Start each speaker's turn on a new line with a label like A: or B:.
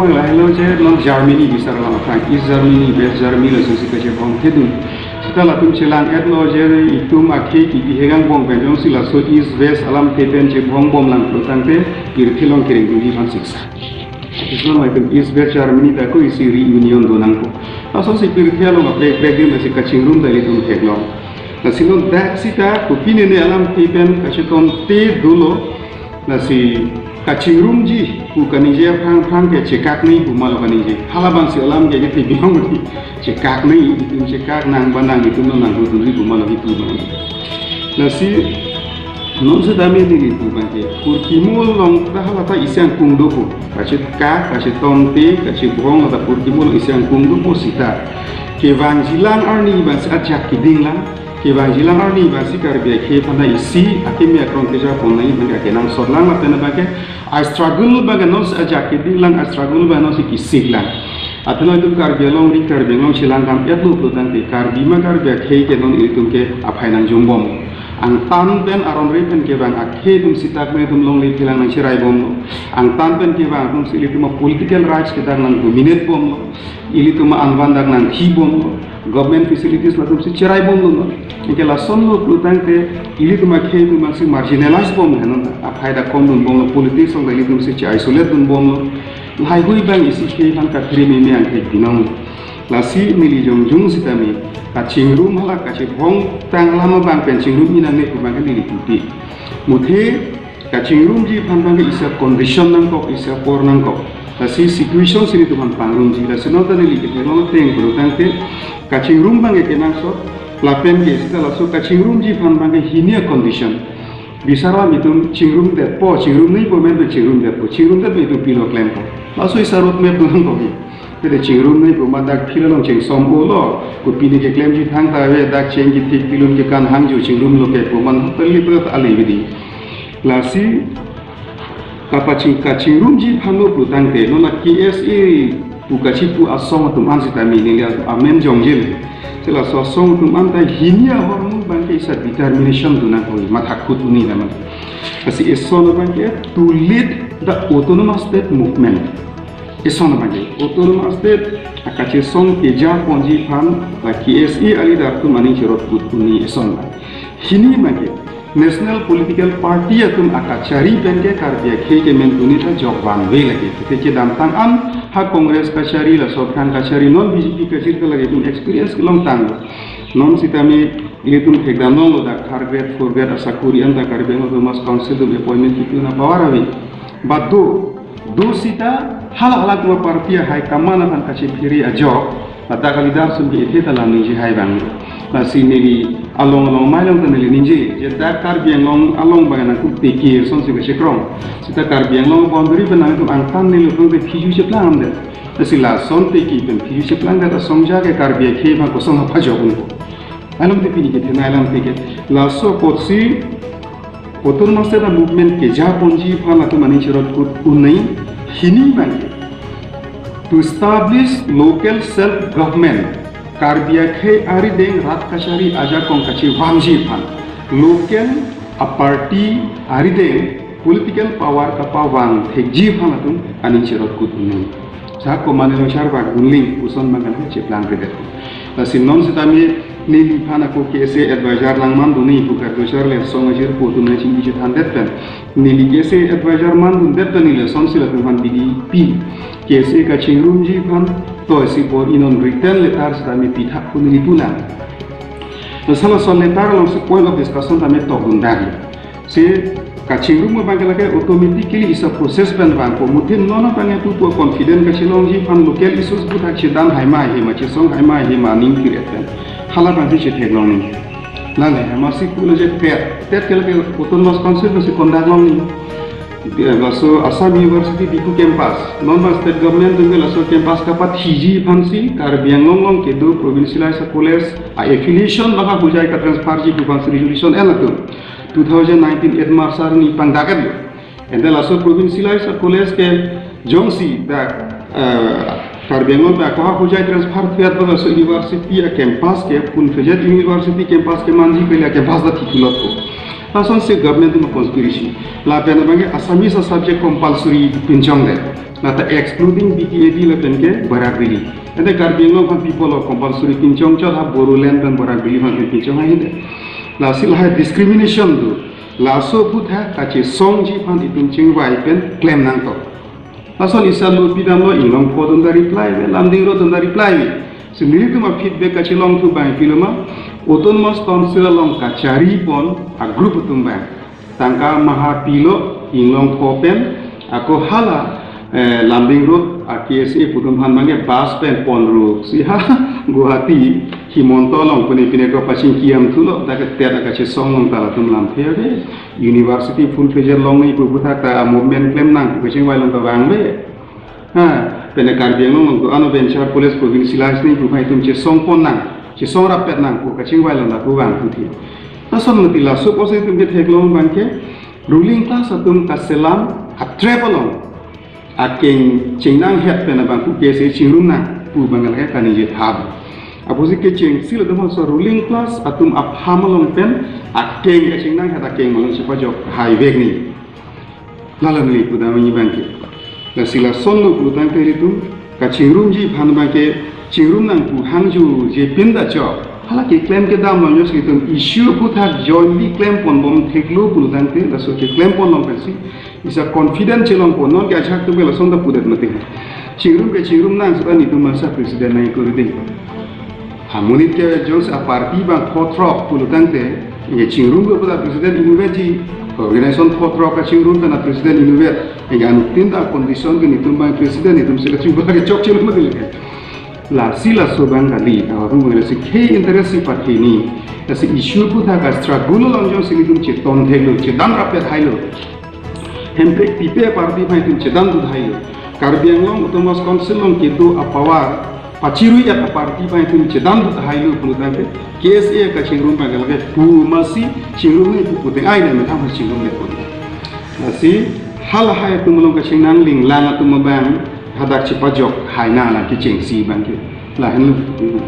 A: Lalu je non Germany bisa orang Frank East Germany West Germany langsung sih kerja bom itu. Setelah tu celang lo je itu makai kiki hegang bom penjong sila so East West alam tepen je bom lang pelutang te kirtilong kering duli fan siksa. Islam macam East West Germany tak ko isi reunion donang ko. Langsung si kirtilong apa program masih kacing room dari tu heglong. Nasi non dak sita kupine ne alam tepen kasih ton te dulu nasi kacing room ji bukan je pang ke cekak ni bumal kan je halabang si alam je te bilang ni cekak ni itu cekak nang banang itu nang tu bumal itu bang nasi non sedami ni itu bang ke kurkimul long dah lata isian kungdo ko kacik kak kacik tonte kacik bohong lata kurkimul isian kungdo ko sita ke vanjilang arni bang ajak kiding lang ke vanjilang arni bang si karbia ke pada isi akimia kronteja ponai bang ke nang sodlang lata na bang I struggle baga nos ajak kiding lang I struggle baga nos ikisik lang atau itu karbia long ri karbia long silang kam ya lu tuh nanti karbi ma karbia ke non itu ke apa yang jombom ang tan pen aron ri pen ke bang akhe dum sitak me dum long li tilang nang sirai bom ang tan pen ke bang dum sili tuma political rights kita nang dominate bom ili tuma anwan dak nang hi bom government facilities la dum si sirai bom no ke la son lo plutang te ili tuma khe dum si marginalized bom hanon apa da kom dum bom politics ong ili dum si isolate dum bom lai hui bang isi ke bang ka krimi me ang ke binong lasi mili jong jong sitami kacing room hala kacing bong tang lama bang pencing room ina ne kubang kan dili tuti muthe kacing room ji phan bang isa condition nang ko isa por nang ko lasi situation sini tu phan pang room ji lasi nota ne li ke no teng bro tang te kacing room bang ke nang so lapen ke sita laso kacing room ji phan bang hinia condition bisara mitum cingrum det po cingrum nei po men cingrum det po cingrum det itu pilo klem ko laso isa rot me tu nang ko Pada cingrum ni pun madak filon cing sombo lo, kupini ke klaim ji thang tawe dak cing ji tik filon ke kan hang ju cingrum lo ke pun man terli berat alih bidi. Lasi kapa cingrum ji phano putang te nona KSE buka cipu asong atum an sitami ni lihat amen jongjil. Sela sosong atum an tai hinia hormon bangke isa determination tu nak koi matak kutuni nama. Kasi esono bangke to lead the autonomous state movement. Eson bagi autonomous state akache son keja ponji phan la KSE ali dar tu mani chirot putuni eson hini bagi national political party atum akachari benge karbia ke mentuni ta jogwan we lagi te dam tang an ha congress kachari la sokhan kachari non BJP kachir ka lagi tum experience long tang non sitami ilitum thegdano lo da kharget forget asakuri anta karbe no mas council do appointment kituna pawarawi baddo do sita hal-hal dua parti hai kamana kan kasih piri ajo pada kali dah sumbi itu dalam ninji hai bang nasi nili along mailong tu nili ninji jadi karbiang long along bagan aku pikir son sih kasih krong sita karbiang long boundary benang itu angkan nili tu piju ceplang deh nasi lah son pikir pen piju ceplang deh somja ke karbiang ke bang kosong apa jauh tu alam tu pilih kita alam pikir laso potsi autonomous state movement ke Japonji phala tu mani chirot unai hini bang to establish local self government karbia khe ari deng rat kachari aja kong kachi wamji phan local a party ari deng political power kapa wang thekji phan atum ani chirot unai sa ko mane no charba gunling uson mangal che plan rede tasin non sitami nili phana ko kese advisor langman duni buka dosar le song ajir po tu na chingi che thandet pen nili kese advisor man dun det ni le son sila tuhan bidi pi kese ka chingrum ji phan to si por inon return letter sta mi pitha kun ni tuna no sama son letter long se point of discussion ta me to gundar se ka chingrum ba gala ke automatically is a process pen ban ko mutin no na pan tu po confident ka chilong ji phan local issues buta chidan haima he ma chisong haima he ma ning kiret pen hala ban se technology Lane masih pula je tet kalau ke autonomous council masih kondak long ni. Laso Assam University di campus, non state government tu laso campus kapat hiji fansi kar biang long ke do provincialized college affiliation maka bujai ka transfer ji tu fansi resolution elatu 2019 8 March ni pangdakan lo. And then laso provincialized college ke jongsi da kar biang long ba ko bujai transfer fiat ba laso university campus ke pun fejet university campus ke manji ke campus da titulot ko. Langsung se government tu conspiracy. La pena bagi Assamese subject compulsory pinjong deh. Nata excluding BTAD la pen ke Barakbili. Ente Karbi Anglong kan people of compulsory pinjong cot ha Boruland dan Barakbili kan pinjong ha ini. La sil ha discrimination tu. La so put ha kaci song ji pan pinjong wai pen claim nang to. La so isa lu bidang lo Inglong ko don da reply we Lamding ro don da reply we. Sendiri tu ma feedback kaci long tu bang filma. Autonomous council long kacari pon a group tumbang tangka mahapilo inglong kopen ako hala Lambing road a KSA putumhan mange bus pen pon ro siha Guwahati himonto long pune ko pasing kiam tulo daga ter ka che song long tala tum lam phebe university full fledged long ni pubuta ta movement claim nang peching wai long ta bang be ha pene Karbi Anglong long ano venture police provincialized ni pupai tum che song pon nang ci song rapet nang ko kaching wai la ku bang tu ta son mati la so pose tum ke theklong bang ke ruling class atum ka selam a travelong a king chingnang het pen bang ku ke se chingrum na pu bangal ke kani je thab aposi ke ching sil dum so ruling class atum a phamalong pen a king ke chingnang het a king malong se pajok highway ni lalam ni pu da mani bang ke la sila son no pu tang ke ritu ka chingrum ji phan bang ke Cingrum nang tu hangju je pinda job. Halaki claim ke dam long yosi tu issue put have jointly claim pon bom theklo pun tang te la so ke claim pon long pensi is a confidential long pon non ke achak tu bela sonda pudet mate. Cingrum nang sa ni tu masa presiden nai ko ri. Hamunit ke jos a party bang khotrok pun tang te ye cingrum ko pada presiden university organisation khotrok ka cingrum ta na presiden university yang tinda condition ke ni tu bang presiden ni tu se ke chuba ke chok chelo madil ke. La sila sobang kali, orang mengenai si key interest si parti ni, si isu pun tak struggle lanjut sini tu ceton thelo, cetan rapat thelo. Hempek tipe parti mai tu cetan tu thelo. Karbi Anglong autonomous council long ketu apawar, paciru ya parti mai tu cetan tu thelo pulutan ke. KSA ka cingrum pagal ke, pu masih cingrum ni pu putih aina macam cingrum ni pun. Nasi hal hai tu melong ka cingnang ling lang tu mabang hadak cepajok hai na la ki cheng si bang ke la hen lu